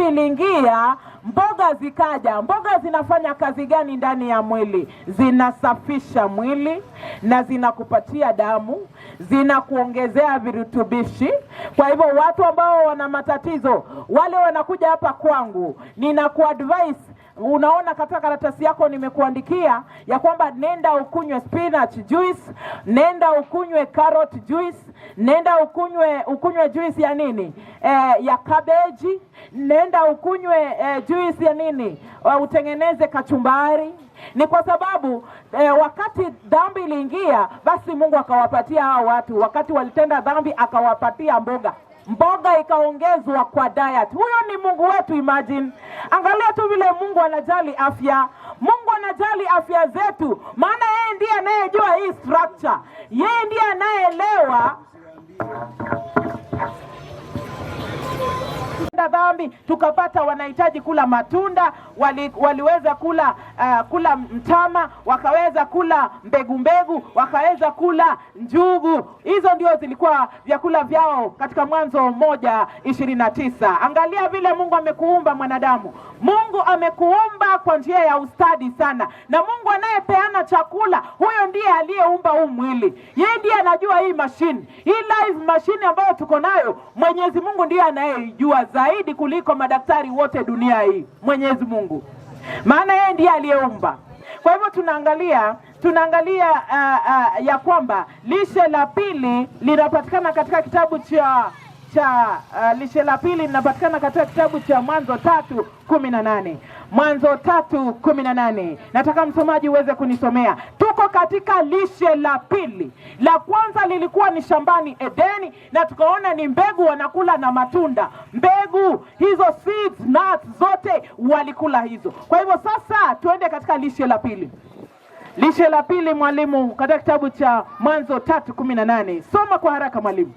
dhambi iliingia, mboga zikaja. Mboga zinafanya kazi gani ndani ya mwili? Zinasafisha mwili na zinakupatia damu, zinakuongezea virutubishi. Kwa hivyo watu ambao wana matatizo, wale wanakuja hapa kwangu, ninakuadvise. Unaona katika karatasi yako nimekuandikia ya kwamba nenda ukunywe spinach juice, nenda ukunywe carrot juice, nenda ukunywe juice ya nini? Ya cabbage, nenda ukunywe juice ya nini? Utengeneze kachumbari. Ni kwa sababu wakati dhambi iliingia, basi Mungu akawapatia hao watu, wakati walitenda dhambi akawapatia mboga ikaongezwa kwa diet. Huyo ni Mungu wetu. Imagine, angalia tu vile Mungu anajali afya. Mungu anajali afya zetu, maana yeye ndiye anayejua hii structure. Yeye ndiye anayeelewa dhambi. Tukapata wanahitaji kula matunda, waliweza kula mtama, wakaweza kula mbegu, wakaweza kula njugu. Hizo ndio zilikuwa vyakula vyao katika Mwanzo 1:29. Angalia vile Mungu amekuumba mwanadamu. Mungu amekuumba kwa njia ya ustadi sana, na Mungu anayepeana chakula, huyo ndiye aliyeumba huu mwili. Yeye ndiye anajua hii machine, hii live machine ambayo tuko nayo. Mwenyezi Mungu ndiye anayejua zaidi kuliko madaktari wote dunia hii, Mwenyezi Mungu, maana yeye ndiye aliyeumba. Kwa hivyo tunaangalia ya kwamba lishe la pili linapatikana katika kitabu lishe la pili linapatikana katika kitabu cha Mwanzo 3:18. Mwanzo 3:18. Nataka msomaji uweze kunisomea. Tuko katika lishe la pili. La kwanza lilikuwa ni shambani Edeni, na tukaona ni mbegu wanakula na matunda. Mbegu hizo, seeds, nuts, zote walikula hizo. Kwa hivyo sasa tuende katika lishe la pili. Lishe la pili, mwalimu, katika kitabu cha Mwanzo 3:18. Soma kwa haraka mwalimu.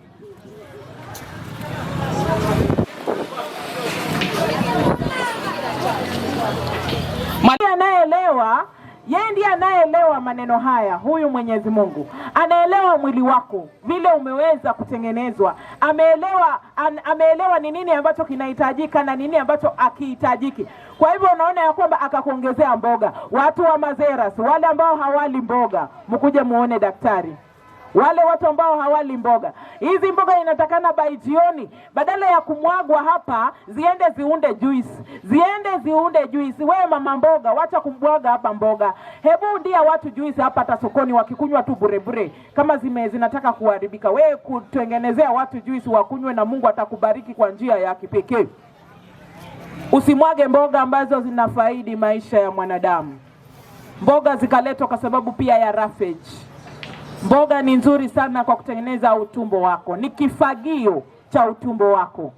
Yeye ndiye anayeelewa maneno haya. Huyu Mwenyezi Mungu anaelewa mwili wako, vile umeweza kutengenezwa. Ameelewa ni nini ambacho kinahitajika na nini ambacho hakihitajiki. Kwa hivyo unaona ya kwamba akakuongezea mboga. Watu wa Mazeras, wale ambao hawali mboga, mkuje muone daktari. Wale watu ambao hawali mboga, hizi mboga inatakana by jioni, badala ya kumwagwa hapa, ziende ziunde juice. Wewe mama mboga, wacha kumwaga hapa mboga. Hebu ndia watu juice hapa hata sokoni, wakikunywa tu bure kama zinataka kuharibika. Wewe kutengenezea watu juice wakunywe, na Mungu atakubariki kwa njia ya kipekee. Usimwage mboga ambazo zinafaidi maisha ya mwanadamu. Mboga zikaletwa kwa sababu pia ya roughage. Mboga ni nzuri sana kwa kutengeneza utumbo wako, ni kifagio cha utumbo wako.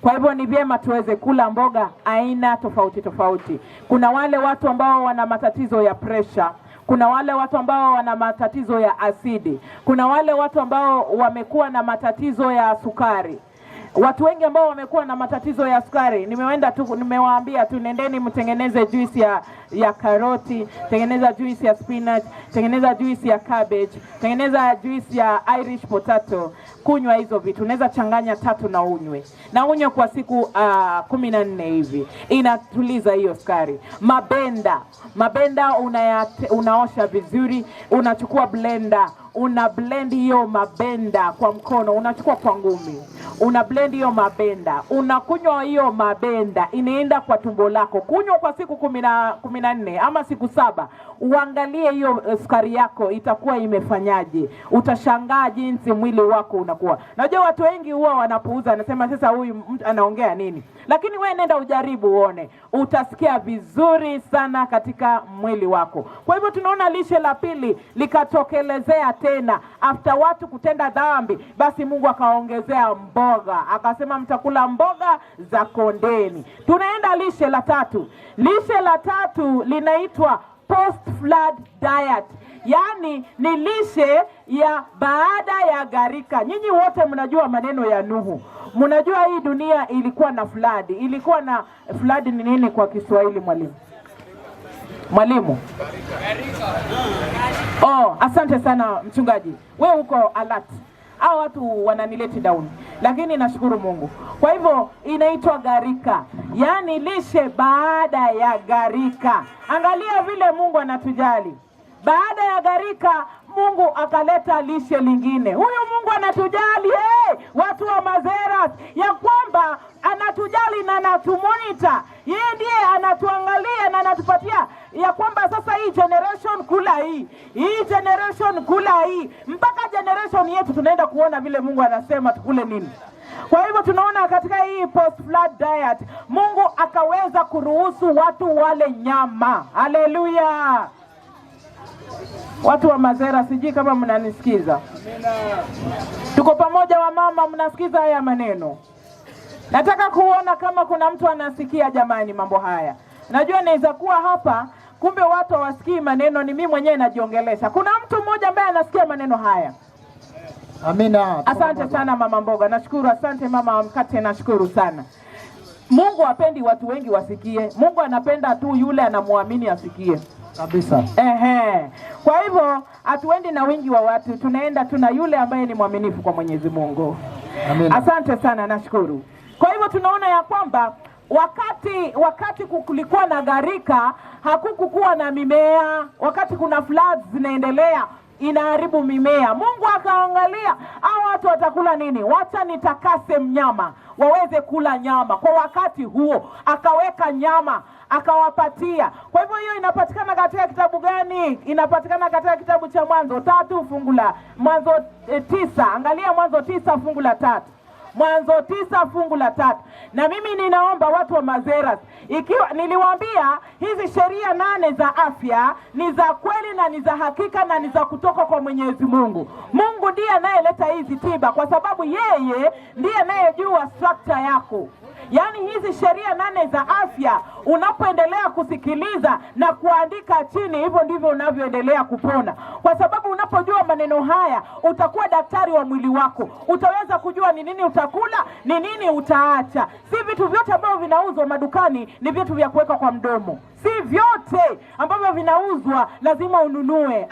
Kwa hivyo ni vyema tuweze kula mboga aina tofauti. Kuna wale watu ambao wana matatizo ya pressure, kuna wale watu ambao wana matatizo ya asidi, kuna wale watu ambao wamekuwa na matatizo ya sukari. Watu wengi ambao wamekuwa na matatizo ya sukari, nimewaambia tu nendeni mtengeneze juice ya karoti, tengeneza juice ya spinach, tengeneza juice ya cabbage, tengeneza juice ya Irish potato. Kunywa hizo vitu, unaweza changanya 3 na unywe kwa siku 14 hivi. Inatuliza hiyo sukari. Mabenda unaosha vizuri, unachukua blender, una blend hiyo mabenda kwa mkono, unachukua kwa ngumi, una blend hiyo mabenda, unakunywa hiyo mabenda, inaenda kwa tumbo lako. Kunywa kwa siku 14 ama siku 7. Uangalie hiyo sukari yako itakuwa imefanyaje. Utashangaa jinsi mwili wako unakuwa. Najua watu wengi huwa wanapuuza, anasema sasa huyu anaongea nini? Lakini wewe nenda ujaribu uone. Utasikia vizuri sana katika mwili wako. Kwa hivyo tunaona lishe la pili likatokelezea tena after watu kutenda dhambi, basi Mungu akaongezea mboga. Akasema mtakula mboga za kondeni. Tunaenda lishe la tatu. Lishe la tatu linaitwa post-flood diet. Yani ni lishe ya baada ya gharika. Nyinyi wote mnajua maneno ya Nuhu. Mnajua hii dunia ilikuwa na flood. Ilikuwa na flood ni nini kwa Kiswahili mwalimu? Asante sana mchungaji. Wewe uko alert. Hao watu wananileti down. lakini nashukuru Mungu. Kwa hivyo inaitwa gharika, yaani lishe baada ya gharika. Angalia vile Mungu anatujali. Baada ya gharika Mungu akaleta lishe lingine. Huyu Mungu anatujali, watu wa Mazeras, ya kwamba anatujali na anatumonita. Yeye ndiye anatuangalia na anatupatia ya kwamba sasa hii generation kula hii generation kula hii, mpaka generation yetu tunaenda kuona vile Mungu anasema tukule nini. Kwa hivyo tunaona katika hii post flood diet Mungu akaweza kuruhusu watu wale nyama. Haleluya. Watu wa Mazera, sijui kama mnanisikiza. Tuko pamoja wa mama, mnasikiza haya maneno? Nataka kuona kama kuna mtu anasikia jamani mambo haya. Najua naweza kuwa hapa kumbe watu hawasikii maneno, ni mimi mwenyewe najiongelesha. Kuna mtu mmoja ambaye anasikia maneno haya? Amina. Asante sana mama mboga. Nashukuru, asante mama mkate, nashukuru sana. Mungu hapendi watu wengi wasikie. Mungu anapenda tu yule anamuamini asikie. Kabisa. Kwa hivyo hatuendi na wingi wa watu, tunaenda tuna yule ambaye ni mwaminifu kwa Mwenyezi Mungu. Amina. Asante sana, nashukuru. Kwa hivyo tunaona ya kwamba wakati kulikuwa na gharika hakukuwa na mimea. Wakati kuna floods zinaendelea inaharibu mimea, Mungu akaangalia hao watu watakula nini, wacha nitakase mnyama waweze kula nyama. Kwa wakati huo akaweka nyama akawapatia. Kwa hivyo hiyo inapatikana katika kitabu gani? Inapatikana katika kitabu cha Mwanzo 9. Angalia Mwanzo 9 fungu la 3. Mwanzo 9 fungu la 3. Na mimi ninaomba watu wa Mazeras, ikiwa niliwaambia hizi sheria 8 za afya ni za kweli na ni za hakika na ni za kutoka kwa Mwenyezi Mungu. Mungu ndiye anayeleta hizi tiba, kwa sababu yeye ndiye anayejua structure yako. Yaani hizi sheria 8 za afya unapoendelea kusikiliza na kuandika chini, hivyo ndivyo unavyoendelea kupona. Kwa sababu unapojua maneno haya utakuwa daktari wa mwili wako. Utaweza kujua ni nini utakula, ni nini utaacha. Si vitu vyote ambavyo vinauzwa madukani ni vitu vya kuweka kwa mdomo. Si vyote ambavyo vinauzwa lazima ununue.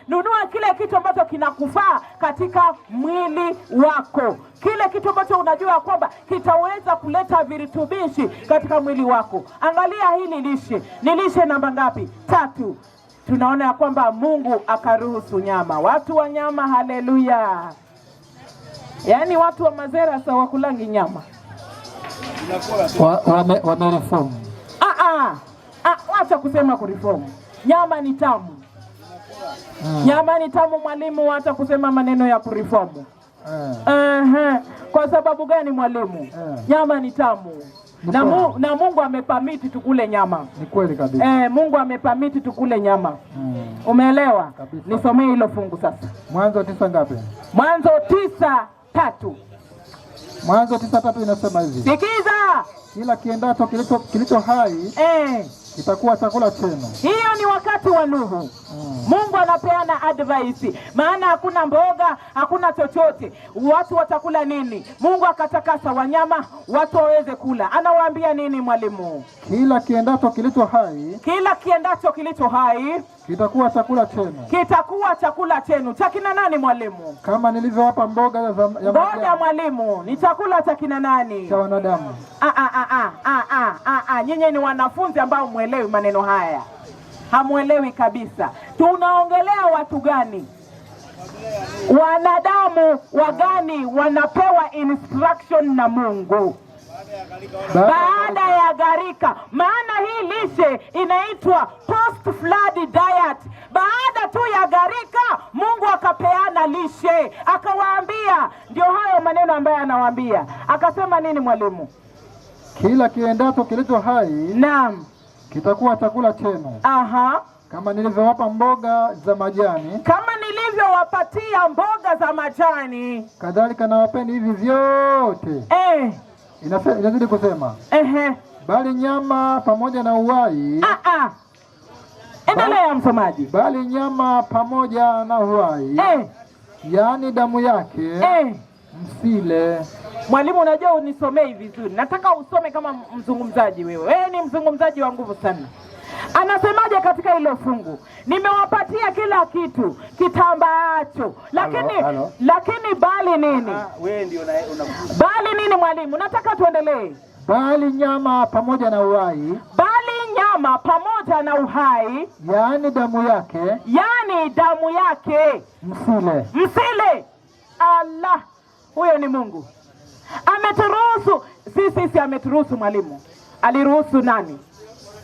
Nunua kile kitu ambacho kinakufaa katika mwili wako. Kile kitu ambacho unajua kwamba kitaweza kuleta virutubishi katika mwili wako. Angalia hili lishe. Ni lishe namba ngapi? 3. Tunaona ya kwamba Mungu akaruhusu nyama. Watu wa nyama, haleluya. Yaani watu wa Mazera sawa kulangi nyama. Wamereform. Wacha kusema kureform. Nyama ni tamu. Nyama ni tamu mwalimu, wacha kusema maneno ya kureform. Kwa sababu gani mwalimu? Nyama ni tamu. Na Mungu amepamiti tukule nyama. Ni kweli kabisa. Mungu amepamiti tukule nyama. Umeelewa? Nisomee hilo fungu sasa. Mwanzo 9 ngapi? Mwanzo 9:3. Mwanzo 9:3 inasema hivi. Sikiza. Kila kiendacho kilicho hai kitakuwa chakula chenu. Hiyo ni wakati wa Nuhu. Mungu anapeana advice. Maana hakuna mboga, hakuna chochote. Watu watakula nini? Mungu akatakasa wanyama watu waweze kula. Anawaambia nini mwalimu? Kila kiendacho kilicho hai. Kila kiendacho kilicho hai kitakuwa chakula chenu. Kitakuwa chakula chenu. Cha kina nani mwalimu? Kama nilivyowapa mboga ya mboga mwalimu, ni chakula cha kina nani? Cha wanadamu. Nyinyi ni wanafunzi ambao muelewi maneno haya. Hamuelewi kabisa. Tunaongelea watu gani? Wanadamu wagani wanapewa instruction na Mungu baada ya gharika. Maana hii lishe inaitwa post flood diet. Baada tu ya gharika Mungu akapeana lishe, akawaambia. Ndio hayo maneno ambayo anawaambia. Akasema nini mwalimu? Kila kiendacho kilicho hai. Naam. Kitakuwa chakula chenu. Kama nilivyowapa mboga za majani. Kama nilivyowapatia mboga za majani, kadhalika nawapeni hivi vyote. Inazidi kusema. Bali nyama pamoja na uhai. Endelea msomaji. Bali nyama pamoja na uhai. Yaani damu yake. Msile. Mwalimu, unajua unisomei vizuri. Nataka usome kama mzungumzaji wewe. Wewe ni mzungumzaji wa nguvu sana. Anasemaje katika hilo fungu? Nimewapatia kila kitu kitambaacho, lakini bali nini? Wewe ndio bali nini mwalimu? Nataka tuendelee. Bali nyama pamoja na uhai. Bali nyama pamoja na uhai, yaani damu yake. Yaani damu yake. Msile. Msile. Allah, huyo ni Mungu. Ameturuhusu sisi ameturuhusu mwalimu. Aliruhusu nani?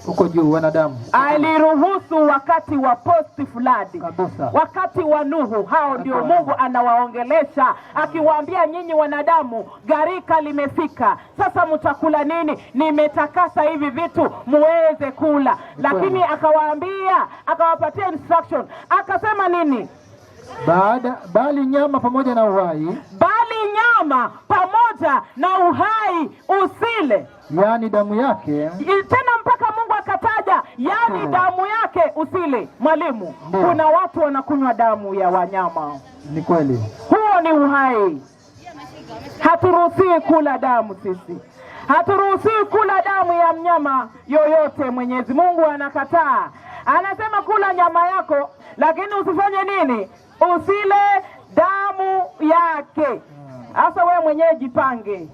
Huko juu wanadamu. Aliruhusu wakati wa post flood. Kabisa. Wakati wa Nuhu, hao ndio Mungu anawaongelesha akiwaambia nyinyi wanadamu, gharika limefika. Sasa mtakula nini? Nimetakasa hivi vitu muweze kula. Lakini akawaambia, akawapatia instruction. Akasema nini? Bali nyama pamoja na uhai. Bali nyama pamoja na uhai usile. Yaani damu yake. Tena mpaka Mungu akataja, yaani damu yake usile. Mwalimu, kuna watu wanakunywa damu ya wanyama. Ni kweli. Huo ni uhai. Haturuhusiwi kula damu sisi. Haturuhusiwi kula damu ya mnyama yoyote. Mwenyezi Mungu anakataa. Anasema kula nyama yako, lakini usifanye nini? Usile damu yake. Sasa wewe mwenyewe jipange.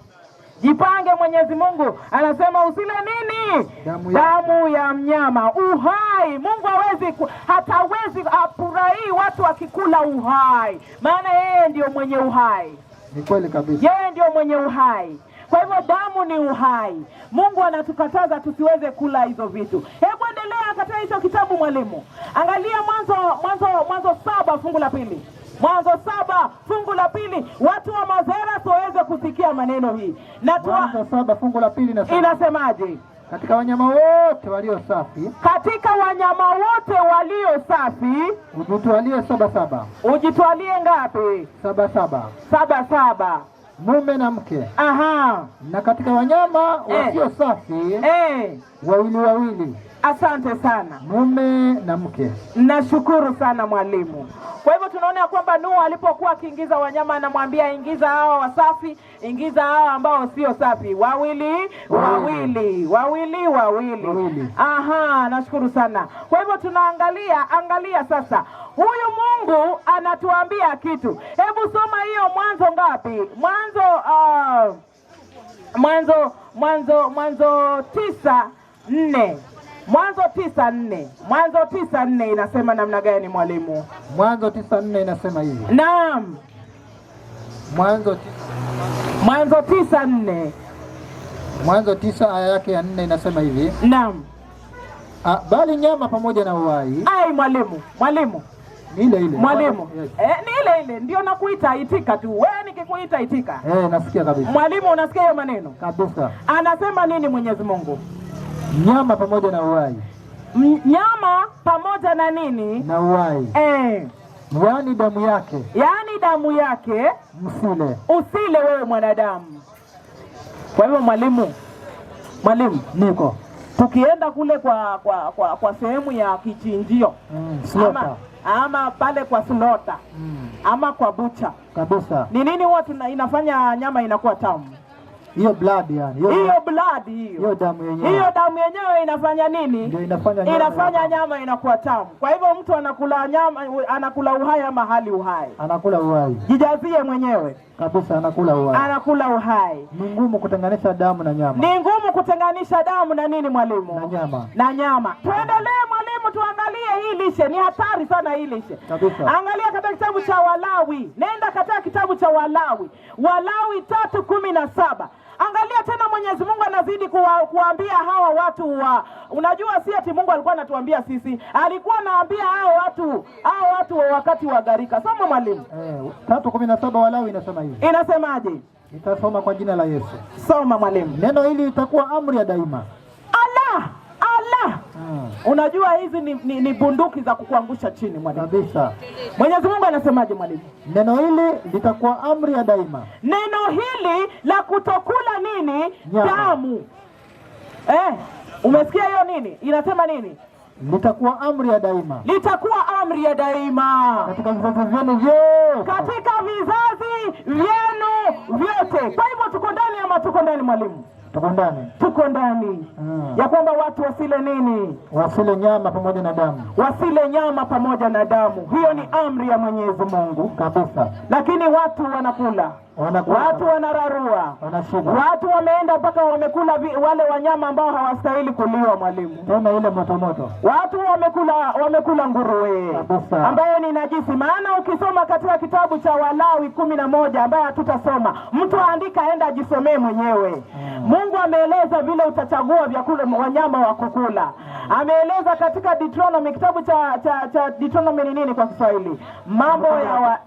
Jipange. Mwenyezi Mungu anasema usile nini? Damu ya mnyama. Uhai. Mungu hatawezi afurahi watu wakikula uhai. Maana yeye ndio mwenye uhai. Ni kweli kabisa. Yeye ndio mwenye uhai. Kwa hivyo damu ni uhai. Mungu anatukataza tusiweze kula hizo vitu. Hebu endelea katika hicho kitabu mwalimu. Angalia Mwanzo 7 fungu la 2. Mwanzo 7 fungu la 2. Watu wa Mazera waweze kusikia maneno hii. Mwanzo 7 fungu la 2 inasemaje? Katika wanyama wote walio safi. Katika wanyama wote walio safi. Ujitwalie 7. Ujitwalie ngapi? 7. 7. Mume na mke. Aha. Na katika wanyama wasio safi. Wawili. Asante sana. Mume na mke. Nashukuru sana mwalimu. Kwa hivyo tunaona kwamba Nuhu alipokuwa akiingiza wanyama anamwambia ingiza hao wasafi, ingiza hao ambao sio safi. Wawili. Aha, nashukuru sana. Kwa hivyo angalia sasa. Huyu Mungu anatuambia kitu. Hebu soma hiyo Mwanzo ngapi? Mwanzo 9:4. Mwanzo 9:4. Mwanzo 9:4 inasema namna gani mwalimu? Mwanzo 9:4 inasema hivi. Naam. Mwanzo 9:4. Mwanzo 9 aya yake ya 4 inasema hivi. Naam. Bali nyama pamoja na uhai. Ai mwalimu. Ni ile. Mwalimu. Yes. Ni ile. Ndio nakuita itika tu. Wewe nikikuita itika. Nasikia kabisa. Mwalimu unasikia hiyo maneno? Kabisa. Anasema nini Mwenyezi Mungu? Nyama pamoja na uhai. Nyama pamoja na nini? Na uhai. Yaani damu yake. Msile. Usile wewe mwanadamu. Kwa hivyo mwalimu niko. Tukienda kule kwa sehemu ya kichinjio. Ama pale kwa slota. Ama kwa bucha. Kabisa. Ni nini huwa inafanya nyama inakuwa tamu? Hiyo blood yani. Hiyo damu yenyewe inafanya nini? Ndio inafanya nyama inakuwa tamu. Kwa hivyo mtu anakula uhai ama hali uhai? Anakula uhai. Jijazie mwenyewe. Kabisa anakula uhai. Ni ngumu kutenganisha damu na nyama. Ni ngumu kutenganisha damu na nini mwalimu? Na nyama. Tuendelee mwalimu, tuangalie hii lishe. Ni hatari sana hii lishe. Kabisa. Angalia katika kitabu cha Walawi. Nenda katika kitabu cha Walawi. Walawi 3:17. Angalia tena Mwenyezi Mungu anazidi kuambia hawa watu unajua si ati Mungu alikuwa anatuambia sisi, alikuwa anaambia hao watu wakati wa gharika. Soma mwalimu. 3:17 Walawi inasema hivi. Inasemaje? Nitasoma kwa jina la Yesu. Soma mwalimu. Neno hili litakuwa amri ya daima. Allah. Unajua hizi ni bunduki za kukuangusha chini mwalimu. Kabisa. Mwenyezi Mungu anasemaje mwalimu? Neno hili litakuwa amri ya daima. Neno hili la kutokula nini? Damu. Umesikia hiyo nini? Inasema nini? Litakuwa amri ya daima. Litakuwa amri ya daima. Katika vizazi vyenu vyote. Katika vizazi vyenu vyote. Kwa hivyo tuko ndani ama tuko ndani mwalimu? tuko ndani ya kwamba watu wasile nini? Wasile nyama pamoja na damu. Wasile nyama pamoja na damu. Hiyo ni amri ya Mwenyezi Mungu kabisa. Lakini watu wanakula. Watu wanararua. Watu wameenda mpaka wamekula wale wanyama ambao hawastahili kuliwa, mwalimu. Tena ile moto. Watu wamekula nguruwe ambayo ni najisi. Maana ukisoma katika kitabu cha Walawi 11 ambaye hatutasoma, mtu aandika aenda ajisomee mwenyewe. Mungu ameeleza vile utachagua vyakula wanyama wa kukula. Ameeleza katika Deuteronomy, kitabu cha Deuteronomy ni nini kwa Kiswahili? Mambo ya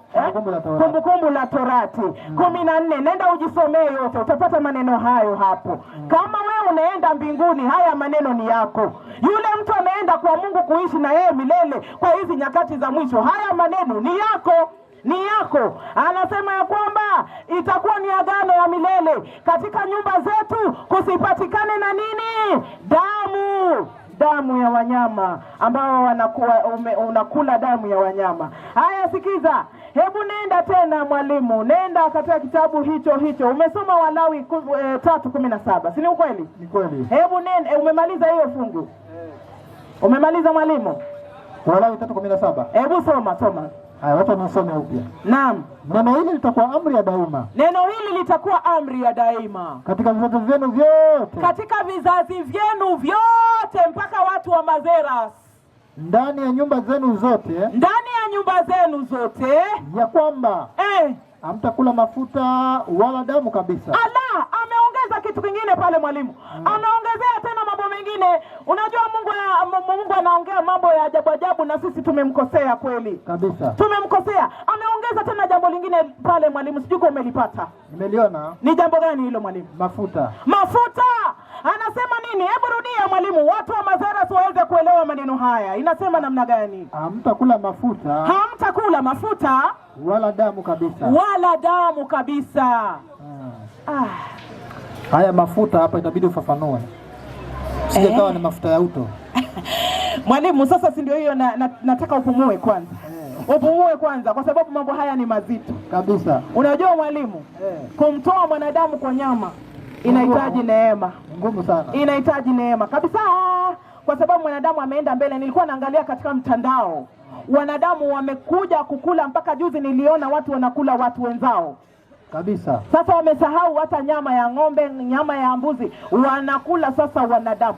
Kumbukumbu la Torati 14. Nenda ujisomee yote, utapata maneno hayo hapo. Kama wewe unaenda mbinguni, haya maneno ni yako. Yule mtu ameenda kwa Mungu kuishi na yeye milele kwa hizi nyakati za mwisho, haya maneno ni yako. Ni yako. Anasema ya kwamba itakuwa ni agano ya milele katika nyumba zetu, kusipatikane na nini? Damu ya wanyama ambao unakula damu ya wanyama. Haya, sikiza. Hebu nenda tena mwalimu, nenda katika kitabu hicho. Umesoma Walawi 3:17, si ni ukweli? Ni kweli. Hebu nenda, umemaliza hiyo fungu? Umemaliza mwalimu? Walawi 3:17. Hebu soma. Haya, wacha nisome upya. Naam. Neno hili litakuwa amri ya daima. Neno hili litakuwa amri ya daima. Katika vizazi vyenu vyote. Katika vizazi vyenu vyote mpaka watu wa Mazeras. Ndani ya nyumba zenu zote. Ya kwamba hamtakula mafuta wala damu kabisa. Allah ameongeza kitu kingine pale mwalimu. Ameongezea tena mambo mengine. Unajua Mungu anaongea mambo ya ajabu na sisi tumemkosea kweli. Kabisa. Tumemkosea. Ameongeza tena jambo lingine pale mwalimu, sijui kama umelipata. Nimeliona. Ni jambo gani hilo mwalimu? Mafuta. Anasema nini? Hebu rudia mwalimu, watu wa Mazeras waweze kuelewa maneno haya. Inasema namna gani? Hamtakula mafuta wala damu kabisa. Haya mafuta hapa itabidi ufafanue. Sije kawa ni mafuta ya uto. Mwalimu, sasa si ndio hiyo nataka upumue kwanza. Upumue kwanza kwa sababu mambo haya ni mazito kabisa. Unajua mwalimu, kumtoa mwanadamu kwa nyama inahitaji neema. Ngumu sana. Inahitaji neema kabisa. Kwa sababu mwanadamu ameenda mbele. Nilikuwa naangalia katika mtandao, wanadamu wamekuja kukula, mpaka juzi niliona watu wanakula watu wenzao kabisa. Sasa wamesahau hata nyama ya ng'ombe, nyama ya mbuzi wanakula sasa wanadamu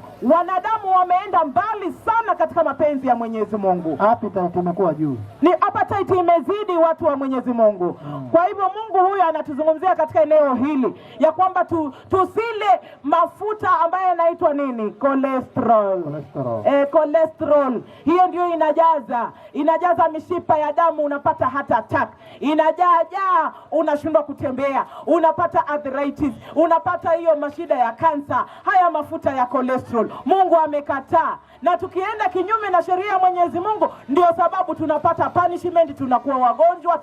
wameenda mbali sana katika mapenzi ya Mwenyezi Mungu. Appetite imekuwa juu. Ni appetite imezidi watu wa Mwenyezi Mungu. Kwa hivyo Mungu huyu anatuzungumzia katika eneo hili ya kwamba tusile mafuta ambayo yanaitwa nini? Cholesterol. Hiyo ndio inajaza mishipa ya damu, unapata heart attack. Inajaja, unashindwa kutembea, unapata arthritis, unapata hiyo mashida ya kansa. Haya mafuta ya cholesterol Mungu amekataa, na tukienda kinyume na sheria ya Mwenyezi Mungu ndio sababu tunapata punishment, tunakuwa wagonjwa,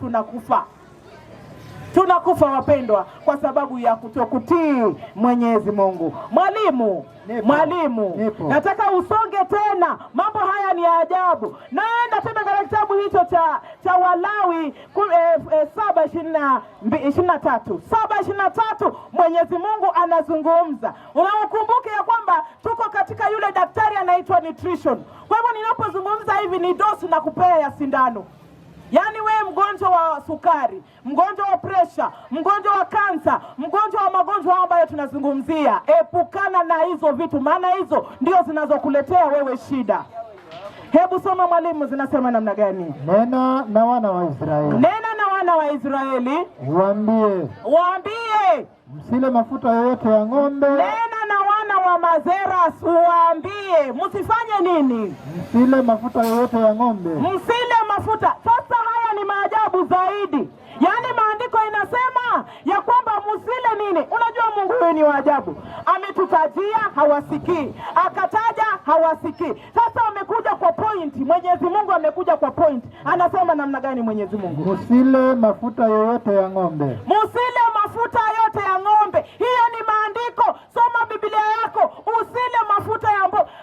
tunakufa wapendwa, kwa sababu ya kutokutii Mwenyezi Mungu. Mwalimu, nataka usonge tena. Mambo haya ni ajabu. Naenda tena katika kitabu hicho cha Walawi 7:23. Mwenyezi Mungu anazungumza. Unakumbuka ya kwamba tuko katika yule daktari anaitwa nutrition. Kwa hivyo ninapozungumza hivi ni dosi na kupea ya sindano. Yaani wewe mgonjwa wa sukari, mgonjwa wa pressure, mgonjwa wa kansa, mgonjwa wa magonjwa ambayo tunazungumzia, epukana na hizo vitu, maana hizo ndio zinazokuletea wewe shida. Hebu soma mwalimu, zinasema namna gani? Nena na wana wa Israeli. Waambie. Msile mafuta yoyote ya ng'ombe. Nena na wana wa Mazeras, waambie. Msifanye nini? Msile mafuta yoyote ya ng'ombe. Msile mafuta. Sasa haya ni maajabu zaidi. Yaani maandiko inasema ya kwamba msile nini? Unajua Mungu huyu ni waajabu. Ametutajia hawasikii, akataja hawasikii. Sasa amekuja kwa point. Mwenyezi Mungu amekuja kwa point. Anasema namna gani Mwenyezi Mungu? Msile mafuta yoyote ya ng'ombe. Msile mafuta yote ya ng'ombe. Hiyo ni maandiko. Soma Biblia yako. Usile mafuta ya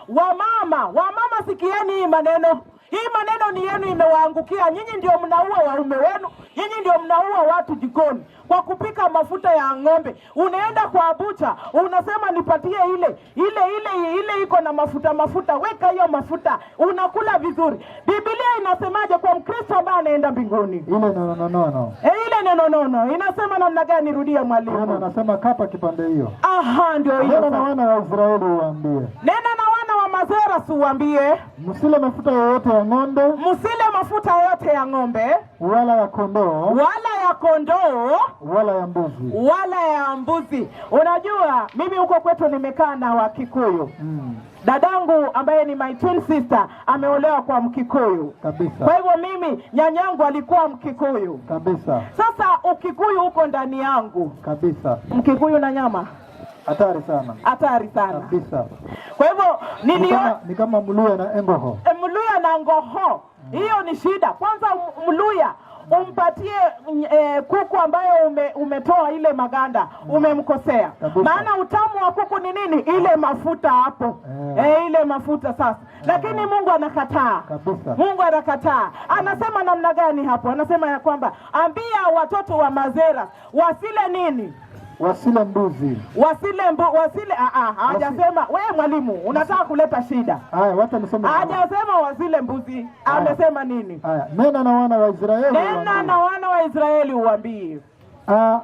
Wamama sikieni hii maneno. Hii maneno ni yenu, imewaangukia. Nyinyi ndio mnaua waume wenu, nyinyi ndio mnaua watu jikoni kwa kupika mafuta ya ng'ombe. Unaenda kwa bucha, unasema nipatie ile iko na mafuta, weka hiyo mafuta, unakula vizuri. Biblia inasemaje kwa Mkristo ambaye anaenda mbinguni? Ile no. Ile no. Inasema namna gani? Rudia mwalimu. Anasema kapa kipande hiyo. Aha, ndio hiyo. Nena na wana wa Israeli uambie. Nena na wana wa Mazera uambie. Msile mafuta yoyote ya ng'ombe. Msile mafuta yoyote ya ng'ombe. Wala ya kondoo. Wala ya mbuzi. Unajua mimi huko kwetu nimekaa na Wakikuyu. Dadangu ambaye ni my twin sister ameolewa kwa Mkikuyu. Kabisa. Kwa hivyo mimi nyanyangu alikuwa Mkikuyu. Kabisa. Sasa Ukikuyu huko ndani yangu. Kabisa. Mkikuyu na nyama. Hatari sana. Kabisa. Kwa hivyo ni kama Mluya na Ngoho. Mluya na Ngoho. Hiyo ni shida. Kwanza Mluya umpatie kuku ambayo umetoa ile maganda, umemkosea. Maana utamu wa kuku ni nini? Ile mafuta hapo. Ile mafuta sasa. Lakini Mungu anakataa. Kabisa. Mungu anakataa. Anasema namna gani hapo? Anasema ya kwamba ambia watoto wa Mazera wasile nini? Wasile mbuzi. Hajasema wewe mwalimu unataka kuleta shida. Haya, wacha nisome. Hajasema wasile mbuzi. Amesema nini? Haya, nena na wana wa Israeli. Nena na wana wa Israeli uambie.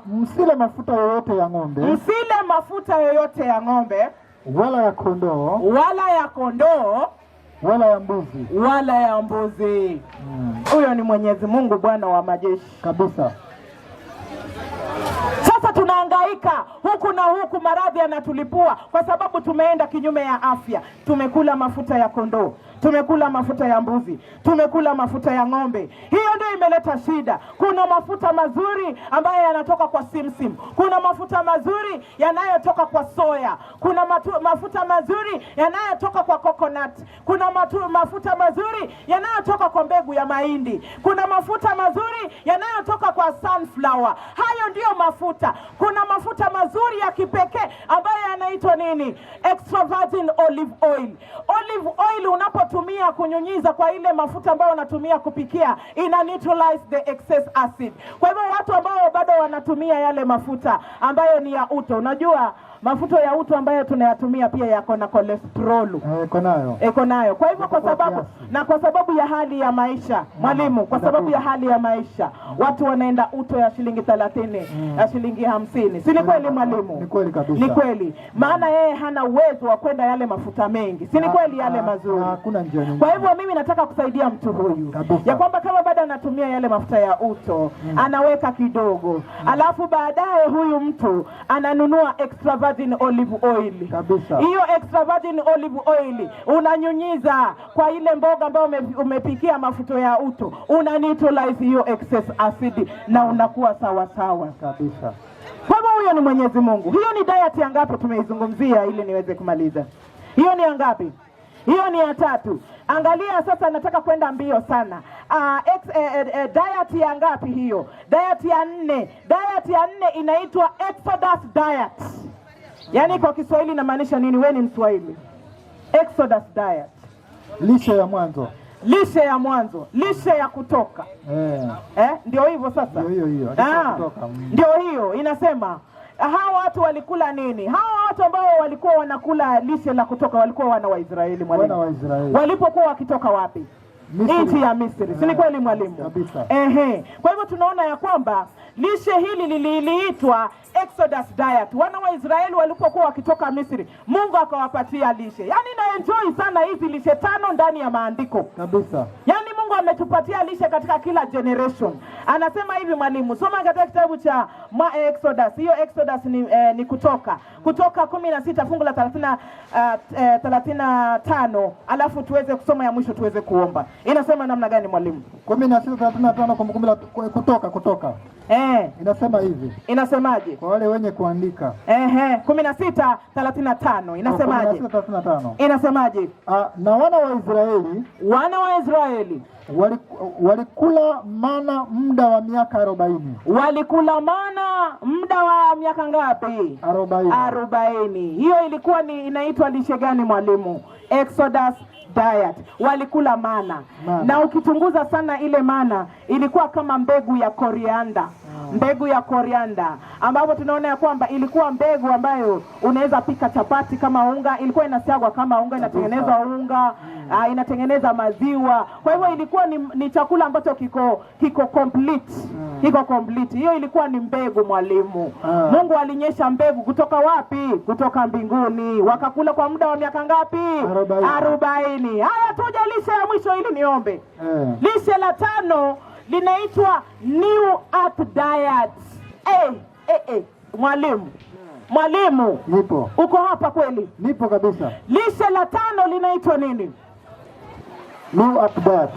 Msile mafuta yoyote ya ng'ombe. Msile mafuta yoyote ya ng'ombe. Wala ya kondoo. Wala ya mbuzi. Huyo ni Mwenyezi Mungu Bwana wa majeshi. Kabisa. Sasa tunahangaika huku na huku, maradhi yanatulipua kwa sababu tumeenda kinyume ya afya. Tumekula mafuta ya kondoo, tumekula mafuta ya mbuzi, tumekula mafuta ya ng'ombe. Hiyo ndio imeleta shida. Kuna mafuta mazuri ambayo yanatoka kwa simsim, kuna mafuta mazuri yanayotoka kwa soya, kuna mafuta mazuri yanayotoka kwa coconut, kuna mafuta mazuri yanayotoka kwa mbegu ya mahindi, kuna mafuta mazuri yanayotoka kwa sunflower. Hayo ndio mafuta. Kuna mafuta mazuri ya kipekee ambayo yanaitwa nini? Extra virgin olive oil. Olive oil unapotumia kunyunyiza kwa ile mafuta ambayo unatumia kupikia, ina neutralize the excess acid. Kwa hivyo watu ambao bado wanatumia yale mafuta ambayo ni ya uto, unajua mafuta ya uto ambayo tunayatumia pia yako na cholesterol. Eko nayo. Kwa hivyo kwa sababu ya hali ya maisha, mwalimu, kwa sababu ya hali ya maisha, watu wanaenda uto ya shilingi 30, ya shilingi 50. Si ni kweli mwalimu? Ni kweli kabisa. Ni kweli. Maana yeye hana uwezo wa kwenda yale mafuta mengi. Si ni kweli yale mazuri? Hakuna njia nyingine. Kwa hivyo mimi nataka kusaidia mtu huyu. Ya kwamba kama bado anatumia yale mafuta ya uto, anaweka kidogo. Alafu baadaye huyu mtu ananunua extra virgin olive oil. Kabisa. Hiyo extra virgin olive oil unanyunyiza kwa ile mboga ambayo umepikia mafuta ya uto, una neutralize hiyo excess acid na unakuwa sawa sawa. Kabisa. Kwa hivyo huyo ni Mwenyezi Mungu. Hiyo ni diet ya ngapi tumeizungumzia ili niweze kumaliza? Hiyo ni ya ngapi? Hiyo ni ya 3. Angalia sasa, nataka kwenda mbio sana. Diet ya ngapi hiyo? Diet ya 4. Diet ya 4 inaitwa Exodus diet. Yaani kwa Kiswahili inamaanisha nini? Wewe ni Mswahili. Exodus diet. Lishe ya mwanzo. Lishe ya kutoka. Ndio hivyo sasa. Ndio hiyo. Ndio hiyo inasema hawa watu walikula nini? Hawa watu ambao walikuwa wanakula lishe la kutoka walikuwa wana wa Israeli mwalimu. Wana wa Israeli. Walipokuwa wakitoka wapi? Nchi ya Misri. Si ni kweli mwalimu? Kabisa. Kwa hivyo tunaona ya kwamba lishe hili liliitwa Exodus diet. Wana wa Israeli walipokuwa wakitoka Misri, Mungu akawapatia lishe. Yaani na enjoy sana hizi lishe 5 ndani ya maandiko. Kabisa. Yaani Mungu ametupatia lishe katika kila generation. Anasema hivi mwalimu, soma katika kitabu cha Exodus. Hiyo Exodus ni kutoka 16 fungu la 35, alafu tuweze kusoma ya mwisho tuweze kuomba. Inasema namna gani mwalimu? 16:35 kumbukumbu la kutoka. Inasema hivi. Inasemaje? Kwa wale wenye kuandika. 16:35 inasemaje? 16:35. Inasemaje? Na wana wa Israeli walikula mana muda wa miaka 40. Walikula mana muda wa miaka ngapi? 40. Hiyo ilikuwa inaitwa lishe gani mwalimu? Exodus diet. Walikula mana. Na ukichunguza sana ile mana ilikuwa kama mbegu ya korianda. Mbegu ya korianda ambapo tunaona ya kwamba ilikuwa mbegu ambayo unaweza pika chapati kama unga, ilikuwa inasiagwa kama unga, inatengeneza unga, inatengeneza maziwa. Kwa hivyo ilikuwa ni chakula ambacho kiko complete. Kiko complete. Hiyo ilikuwa ni mbegu, mwalimu. Mungu alinyesha mbegu kutoka wapi? Kutoka mbinguni. Wakakula kwa muda wa miaka ngapi? 40. Haya, tuje lishe ya mwisho ili niombe. Lishe la 5 linaitwa New Earth Diet. Mwalimu. Nipo. Uko hapa kweli? Nipo kabisa. Lishe la 5 linaitwa nini? New Earth Diet.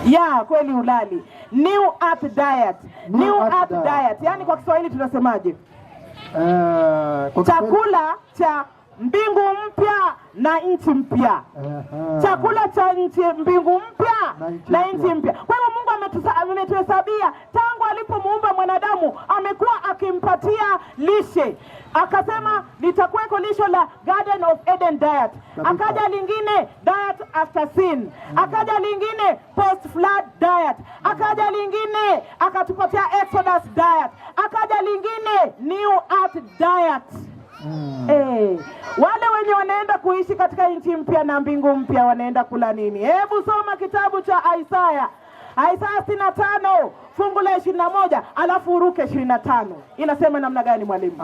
Ya, kweli ulali. New Earth Diet. New Earth Diet. Yaani kwa Kiswahili tunasemaje? Chakula cha mbingu mpya na nchi mpya. Chakula cha mbingu mpya na nchi mpya. Kwa hiyo Mungu ametuhesabia tangu alipomuumba mwanadamu amekuwa akimpatia lishe. Akasema litakuweko lisho la Garden of Eden diet. Akaja lingine diet after sin. Akaja lingine post flood diet. Akaja lingine akatupatia Exodus diet. Akaja lingine New Earth diet. Wale wenye wanaenda kuishi katika nchi mpya na mbingu mpya wanaenda kula nini? Hebu soma kitabu cha Isaya 65 fungu la 21 alafu uruke 25. Inasema namna gani, mwalimu?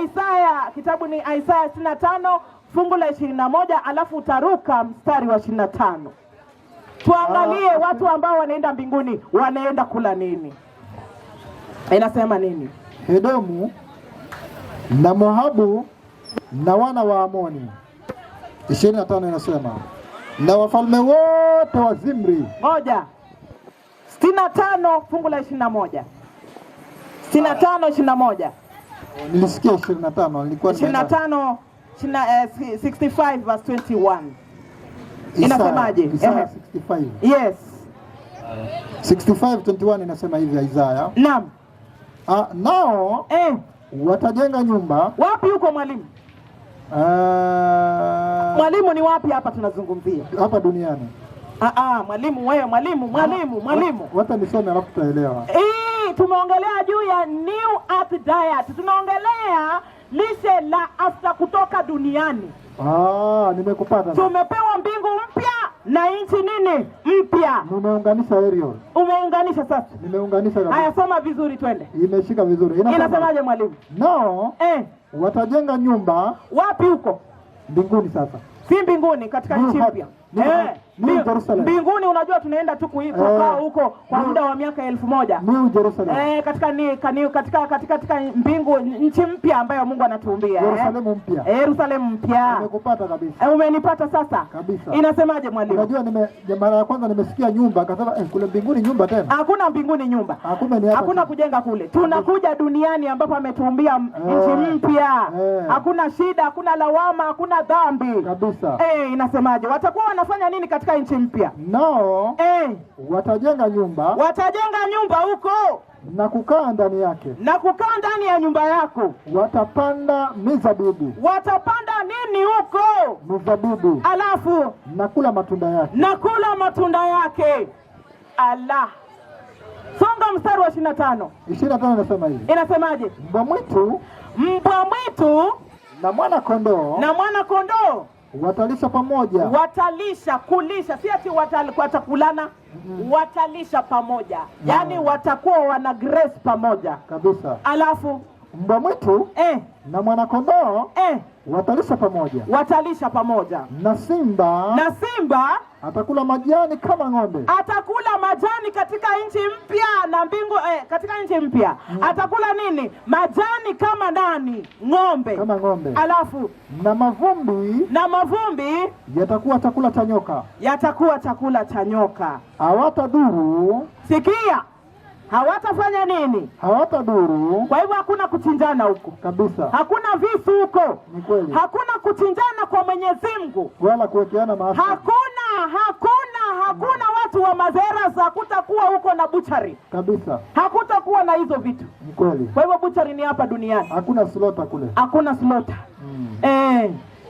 Isaya kitabu ni Isaya 65 fungu la 21 alafu utaruka mstari wa 25. Tuangalie watu ambao wanaenda mbinguni wanaenda kula nini. Inasema nini? Edomu na Moabu na wana wa Amoni. 25 inasema na wafalme wote wa Zimri. 65 fungu la 21. 65:21. Nilisikia 25, nilikuwa 65 65 verse 21. Inasemaje? 65. Yes. 65:21 inasema hivi Isaya. Naam. Nao watajenga nyumba. Wapi huko, mwalimu? Mwalimu ni wapi hapa tunazungumzia? Hapa duniani. Mwalimu wewe, mwalimu. Wacha nisome alafu tutaelewa. Tumeongelea juu ya New Earth Diet. Tunaongelea lishe la after kutoka duniani. Nimekupata. Tumepewa mbingu mpya na nchi nini? Mpya. Nimeunganisha aerial. Umeunganisha sasa? Nimeunganisha kabisa. Haya, soma vizuri twende. Imeshika vizuri. Inasemaje, mwalimu? Nao watajenga nyumba. Wapi huko? Mbinguni sasa. Si mbinguni, katika nchi mpya. Mbinguni unajua tunaenda tu kukaa huko kwa muda wa miaka 1000. New Jerusalem. Katika mbingu, nchi mpya ambayo Mungu anatuumbia. Yerusalemu mpya. Nimekupata kabisa. Umenipata sasa? Kabisa. Inasemaje, mwalimu? Unajua mara ya kwanza nimesikia nyumba, akasema kule mbinguni nyumba tena. Hakuna mbinguni nyumba. Hakuna kujenga kule. Tunakuja duniani ambapo ametuumbia nchi mpya. Hakuna shida, hakuna lawama, hakuna dhambi. Kabisa. Inasemaje? Watakuwa wanafanya nini katika nchi mpya? Nao watajenga nyumba. Watajenga nyumba huko na kukaa ndani yake. Na kukaa ndani ya nyumba yako. Watapanda mizabibu. Watapanda nini huko? Mizabibu. Alafu nakula matunda yake. Nakula matunda yake. Allah. Songa mstari wa 25. 25 inasema hivi. Inasemaje? Mbwa mwitu na mwana kondoo watalisha pamoja. Watalisha, kulisha, si ati watakulana. Watalisha pamoja. Yaani watakuwa wana grace pamoja. Kabisa. Alafu mbwa mwitu na mwana kondoo watalisha pamoja. Watalisha pamoja. Na simba atakula majani kama ng'ombe. Atakula majani katika nchi mpya na mbingu katika nchi mpya. Atakula nini? Majani kama nani? Ng'ombe. Kama ng'ombe. Alafu na mavumbi yatakuwa chakula cha nyoka. Yatakuwa chakula cha nyoka. Hawatadhuru. Sikia. Hawatafanya nini? Hawatadhuru. Kwa hivyo hakuna kuchinjana huko. Kabisa. Hakuna visu huko. Ni kweli. Hakuna kuchinjana kwa Mwenyezi Mungu. Wala kuwekeana maafisa. Hakuna watu wa mazera, hakutakuwa huko na butchery. Kabisa. Hakutakuwa na hizo vitu. Ni kweli. Kwa hivyo butchery ni hapa duniani. Hakuna slaughter kule. Hakuna slaughter.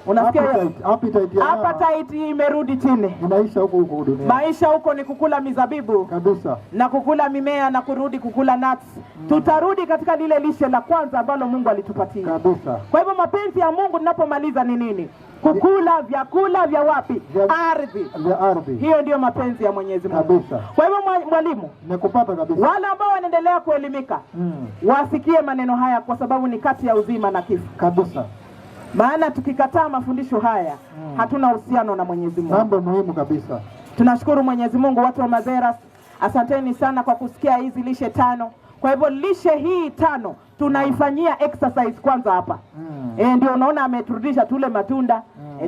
Unasikia appetite imerudi chini. Maisha huko dunia. Maisha huko ni kukula mizabibu kabisa, na kukula mimea na kurudi kukula nuts. Tutarudi katika lile lishe la kwanza ambalo Mungu alitupatia kabisa. Kwa hivyo mapenzi ya Mungu ninapomaliza ni nini? Kukula vyakula vya wapi? Ardhi. Hiyo ndio mapenzi ya Mwenyezi Mungu kabisa. Kwa hivyo mwalimu, nikupata kabisa. Wale ambao wanaendelea kuelimika wasikie maneno haya, kwa sababu ni kati ya uzima na kifo kabisa. Maana tukikataa mafundisho haya hatuna uhusiano na Mwenyezi Mungu. Mambo muhimu kabisa. Tunashukuru Mwenyezi Mungu. Watu wa Mazeras, asanteni sana kwa kusikia hizi lishe 5. Kwa hivyo lishe hii 5 tunaifanyia exercise kwanza hapa. Ndio unaona ameturudisha tule matunda,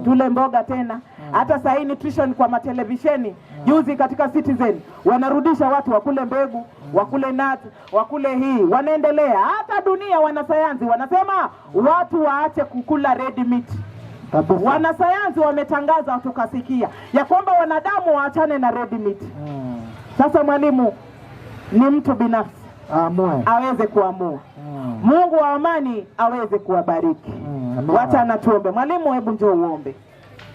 tule mboga tena. Hata sasa hii nutrition kwa matelevisheni, juzi katika Citizen wanarudisha watu wakule mbegu, wakule nut, wakule hii. Wanaendelea hata dunia, wanasayansi wanasema watu waache kukula red meat. Wanasayansi wametangaza, tukasikia ya kwamba wanadamu waachane na red meat. Sasa mwalimu ni mtu binafsi aweze kuamua. Mungu wa amani aweze kuwabariki. Wacha na tuombe. Mwalimu, hebu njoo uombe.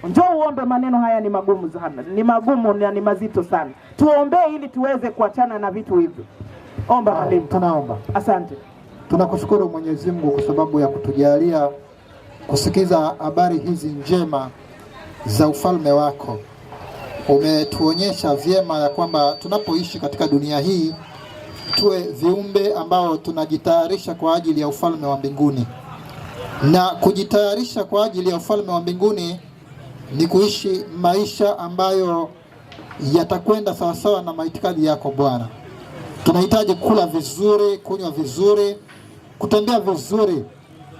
Njoo uombe. Maneno haya ni magumu sana, ni magumu na ni mazito sana. Tuombee ili tuweze kuachana na vitu hivyo. Omba mwalimu. Tunaomba. Asante. Tunakushukuru Mwenyezi Mungu kwa sababu ya kutujalia kusikiza habari hizi njema za ufalme wako. Umetuonyesha vyema ya kwamba tunapoishi katika dunia hii tuwe viumbe ambao tunajitayarisha kwa ajili ya ufalme wa mbinguni. Na kujitayarisha kwa ajili ya ufalme wa mbinguni ni kuishi maisha ambayo yatakwenda sawasawa na maitikadi yako Bwana. Tunahitaji kula vizuri, kunywa vizuri, kutembea vizuri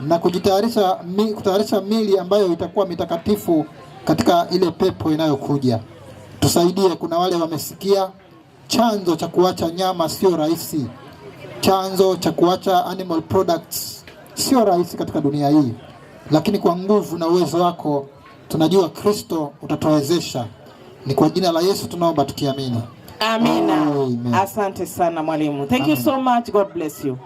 na kutayarisha mili ambayo itakuwa mitakatifu katika ile pepo inayokuja. Tusaidie. Kuna wale wamesikia chanzo cha kuacha nyama sio rahisi. Chanzo cha kuacha animal products sio rahisi katika dunia hii. Lakini kwa nguvu na uwezo wako tunajua Kristo utatuwezesha. Ni kwa jina la Yesu tunaomba tukiamini. Amina. Asante sana mwalimu. Thank you so much. God bless you.